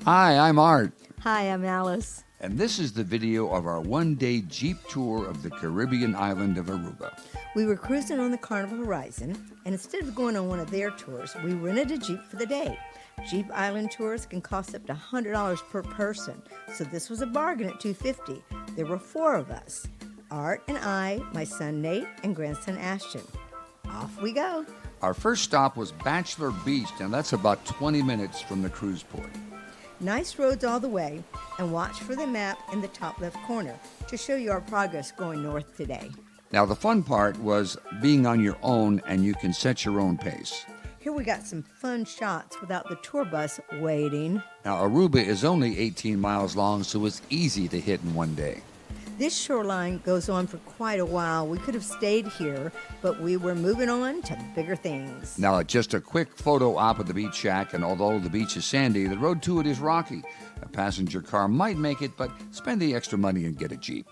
Hi, I'm Art, Hi, I'm Alice. and this is the video of our one-day Jeep tour of the Caribbean island of Aruba. We were cruising on the Carnival Horizon, and instead of going on one of their tours, we rented a Jeep for the day. Jeep Island tours can cost up to $100 per person, so this was a bargain at $250. There were 4 of us, Art and I, my son Nate, and grandson Ashton. Off we go. Our first stop was Bachelor Beach, and that's about 20 minutes from the cruise port. Nice roads all the way, and watch for the map in the top left corner to show you our progress going north today. Now, the fun part was being on your own, and you can set your own pace. Here we got some fun shots without the tour bus waiting. Now, Aruba is only 18 miles long, so it's easy to hit in one day. This shoreline goes on for quite a while. We could have stayed here, but we were moving on to bigger things. Now, just a quick photo op of the beach shack, and although the beach is sandy, the road to it is rocky. A passenger car might make it, but spend the extra money and get a Jeep.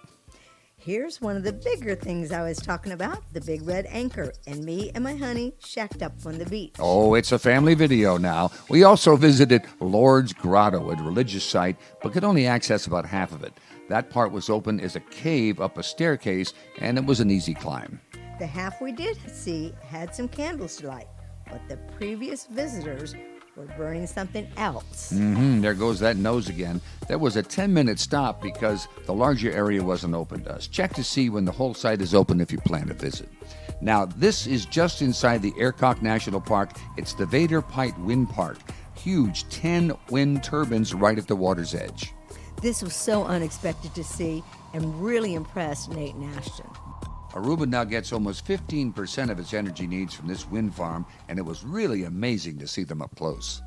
Here's one of the bigger things I was talking about, the big red anchor, and me and my honey shacked up on the beach. Oh, it's a family video now. We also visited Lord's Grotto, a religious site, but could only access about half of it. That part was open as a cave up a staircase, and it was an easy climb. The half we did see had some candles to light, but the previous visitors were burning something else. There goes that nose again. There was a 10-minute stop because the larger area wasn't open to us. Check to see when the whole site is open if you plan to visit. Now, this is just inside the Aircock National Park. It's the Vader Pite Wind Park. Huge 10 wind turbines right at the water's edge. This was so unexpected to see and really impressed Nate and Ashton. Aruba now gets almost 15% of its energy needs from this wind farm, and it was really amazing to see them up close.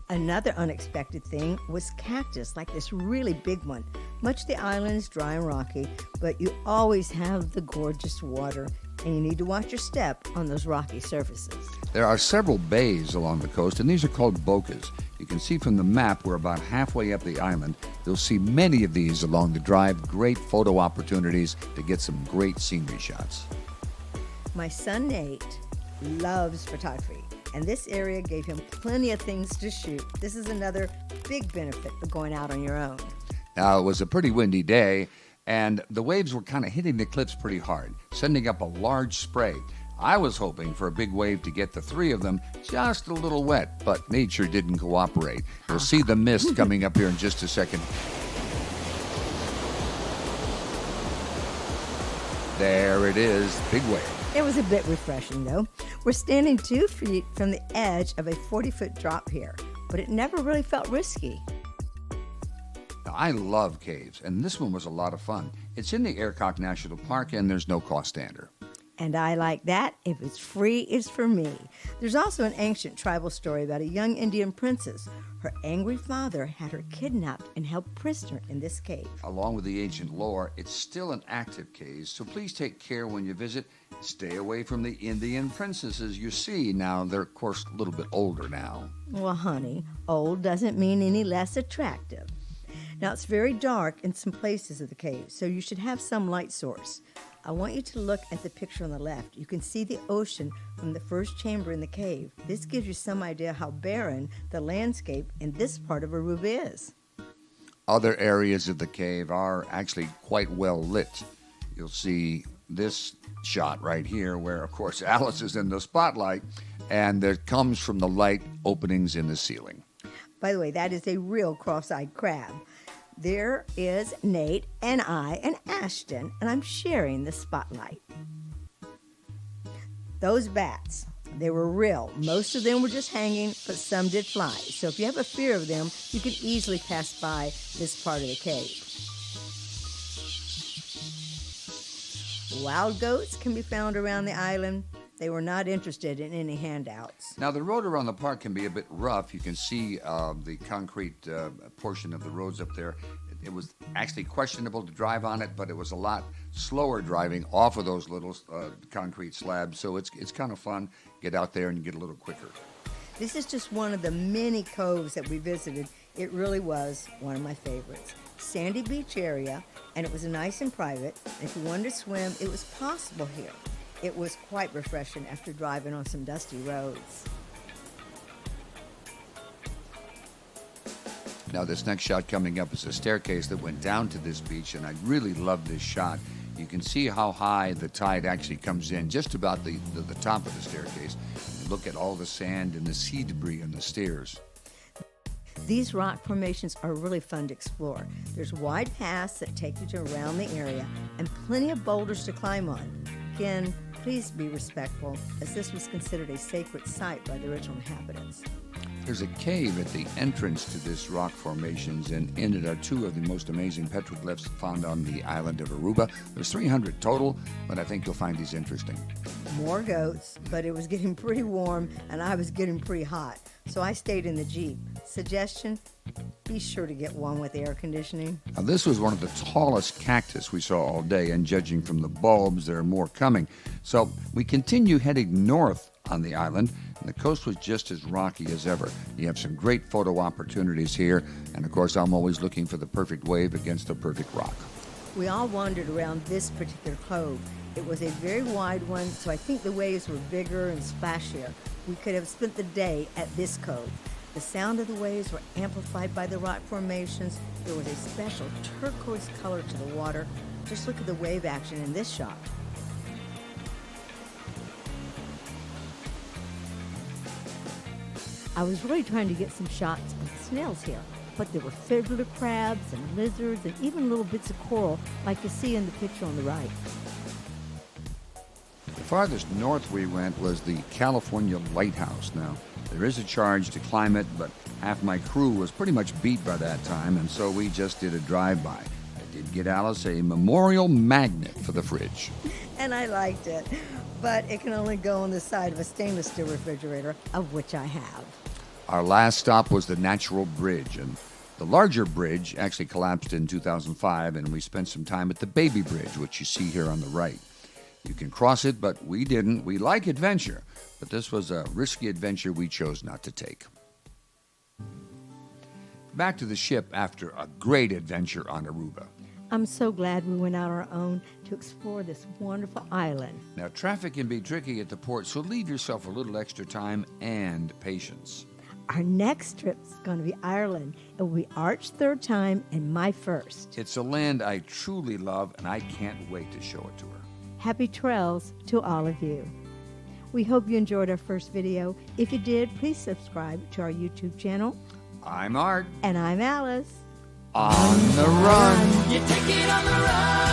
Another unexpected thing was cactus, like this really big one. Much of the island is dry and rocky, but you always have the gorgeous water, and you need to watch your step on those rocky surfaces. There are several bays along the coast, and these are called bocas. You can see from the map we're about halfway up the island. You'll see many of these along the drive, great photo opportunities to get some great scenery shots. My son Nate loves photography, and this area gave him plenty of things to shoot. This is another big benefit of going out on your own. Now, it was a pretty windy day, and the waves were kind of hitting the cliffs pretty hard, sending up a large spray. I was hoping for a big wave to get the 3 of them just a little wet, but nature didn't cooperate. You'll see the mist coming up here in just a second. There it is, big wave. It was a bit refreshing, though. We're standing 2 feet from the edge of a 40-foot drop here, but it never really felt risky. Now, I love caves, and this one was a lot of fun. It's in the Aircock National Park, and there's no cost to enter. And I like that. If it's free, it's for me. There's also an ancient tribal story about a young Indian princess. Her angry father had her kidnapped and held prisoner in this cave. Along with the ancient lore, it's still an active cave, so please take care when you visit. Stay away from the Indian princesses you see. Now, they're, of course, a little bit older now. Well, honey, old doesn't mean any less attractive. Now, it's very dark in some places of the cave, so you should have some light source. I want you to look at the picture on the left. You can see the ocean from the first chamber in the cave. This gives you some idea how barren the landscape in this part of Aruba is. Other areas of the cave are actually quite well lit. You'll see this shot right here where, of course, Alice is in the spotlight, and it comes from the light openings in the ceiling. By the way, that is a real cross-eyed crab. There is Nate and I and Ashton, and I'm sharing the spotlight. Those bats, they were real. Most of them were just hanging, but some did fly. So if you have a fear of them, you can easily pass by this part of the cave. Wild goats can be found around the island. They were not interested in any handouts. Now, the road around the park can be a bit rough. You can see the concrete portion of the roads up there. It was actually questionable to drive on it, but it was a lot slower driving off of those little concrete slabs. So it's kind of fun. Get out there and get a little quicker. This is just one of the many coves that we visited. It really was one of my favorites. Sandy beach area, and it was nice and private. And if you wanted to swim, it was possible here. It was quite refreshing after driving on some dusty roads. Now, this next shot coming up is a staircase that went down to this beach, and I really love this shot. You can see how high the tide actually comes in, just about the top of the staircase. Look at all the sand and the sea debris on the stairs. These rock formations are really fun to explore. There's wide paths that take you to around the area and plenty of boulders to climb on. Again, please be respectful, as this was considered a sacred site by the original inhabitants. There's a cave at the entrance to this rock formations, and in it are two of the most amazing petroglyphs found on the island of Aruba. There's 300 total, but I think you'll find these interesting. More goats, but it was getting pretty warm and I was getting pretty hot, so I stayed in the Jeep. Suggestion, be sure to get one with air conditioning. Now, this was one of the tallest cactus we saw all day, and judging from the bulbs, there are more coming. So we continue heading north on the island, and the coast was just as rocky as ever. You have some great photo opportunities here, and of course I'm always looking for the perfect wave against the perfect rock. We all wandered around this particular cove. It was a very wide one, so I think the waves were bigger and splashier. We could have spent the day at this cove. The sound of the waves were amplified by the rock formations. There was a special turquoise color to the water. Just look at the wave action in this shot. I was really trying to get some shots of the snails here, but there were fiddler crabs and lizards and even little bits of coral like you see in the picture on the right. The farthest north we went was the California Lighthouse. Now, there is a charge to climb it, but half my crew was pretty much beat by that time, and so we just did a drive-by. I did get Alice a memorial magnet for the fridge. And I liked it, but it can only go on the side of a stainless steel refrigerator, of which I have. Our last stop was the Natural Bridge, and the larger bridge actually collapsed in 2005, and we spent some time at the Baby Bridge, which you see here on the right. You can cross it, but we didn't. We like adventure, but this was a risky adventure we chose not to take. Back to the ship after a great adventure on Aruba. I'm so glad we went out on our own to explore this wonderful island. Now, traffic can be tricky at the port, so leave yourself a little extra time and patience. Our next trip is going to be Ireland. It will be Art's third time and my first. It's a land I truly love, and I can't wait to show it to her. Happy trails to all of you. We hope you enjoyed our first video. If you did, please subscribe to our YouTube channel. I'm Art. And I'm Alice. On the run. You take it on the run.